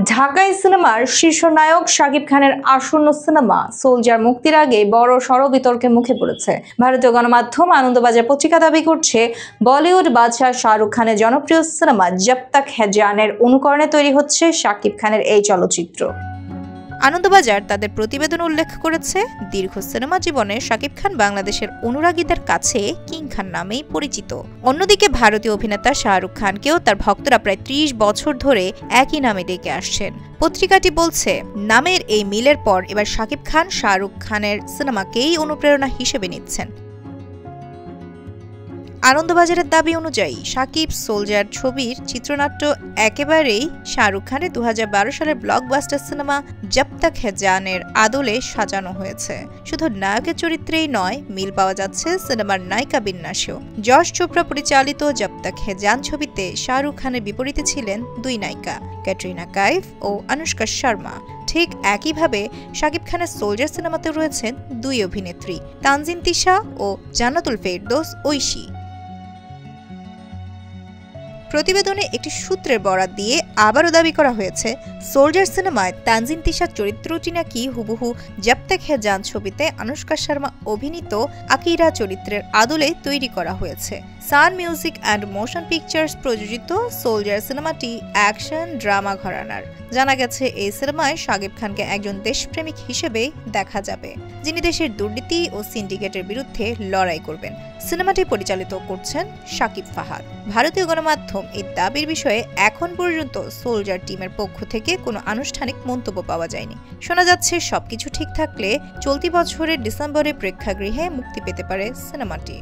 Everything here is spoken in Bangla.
ঢাকাই সিনেমার শীর্ষ নায়ক শাকিব খানের আসন্ন সিনেমা সোলজার মুক্তির আগে বড় সড় বিতর্কের মুখে পড়েছে। ভারতীয় গণমাধ্যম আনন্দবাজার পত্রিকা দাবি করছে, বলিউড বাদশা শাহরুখ খানের জনপ্রিয় সিনেমা জব তক হ্যায় জানের অনুকরণে তৈরি হচ্ছে শাকিব খানের এই চলচ্চিত্র। আনন্দবাজার তাদের প্রতিবেদন উল্লেখ করেছে, দীর্ঘ সিনেমা জীবনে শাকিব খান বাংলাদেশের অনুরাগীদের কাছে কিং খান নামেই পরিচিত। অন্যদিকে ভারতীয় অভিনেতা শাহরুখ খানকেও তার ভক্তরা প্রায় ৩০ বছর ধরে একই নামে ডেকে আসছেন। পত্রিকাটি বলছে, নামের এই মিলের পর এবার শাকিব খান শাহরুখ খানের সিনেমাকেই অনুপ্রেরণা হিসেবে নিচ্ছেন। আনন্দবাজারের দাবি অনুযায়ী শাকিব সোলজার ছবির চিত্রনাট্য একেবারেই শাহরুখ খানের ২০১২ সালের ব্লকবাস্টার সিনেমা জব তক হ্যায় জানের আদলে সাজানো হয়েছে। শুধু নায়কের চরিত্রেই নয়, মিল পাওয়া যাচ্ছে সিনেমার নায়িকা বিন্যাসেও। যশ চোপড়া পরিচালিত জব তক হ্যায় জান ছবিতে শাহরুখ খানের বিপরীতে ছিলেন দুই নায়িকা, ক্যাটরিনা কাইফ ও অনুষ্কা শর্মা। ঠিক একইভাবে শাকিব খানের সোলজার সিনেমাতে রয়েছেন দুই অভিনেত্রী, তানজিন তিশা ও জান্নাতুল ফেরদৌস ঐশী। প্রতিবেদনে একটি সূত্রের বরাত দিয়ে আবারও দাবি করা হয়েছে, সোলজার সিনেমায় তানজিন তিশার চরিত্রটি নাকি হুবহু জব তক হ্যায় জান ছবিতে অনুষ্কা শর্মা অভিনীত আকিরা চরিত্রের আদলে তৈরি করা হয়েছে। সান মিউজিক অ্যান্ড মোশন পিকচার্স প্রযোজিত সোলজার সিনেমাটি অ্যাকশন ড্রামা ঘরানার। জানা গেছে, এই সিনেমায় শাকিব খানকে একজন দেশপ্রেমিক হিসেবে দেখা যাবে, যিনি দেশের দুর্নীতি ও সিন্ডিকেটের বিরুদ্ধে লড়াই করবেন। সিনেমাটি পরিচালিত করছেন শাকিব ফাহাদ। ভারতীয় গণমাধ্যম এই দাবির বিষয়ে এখন পর্যন্ত সোলজার টিমের পক্ষ থেকে কোনো আনুষ্ঠানিক মন্তব্য পাওয়া যায়নি। শোনা যাচ্ছে, সবকিছু ঠিক থাকলে চলতি বছরের ডিসেম্বরে প্রেক্ষাগৃহে মুক্তি পেতে পারে সিনেমাটি।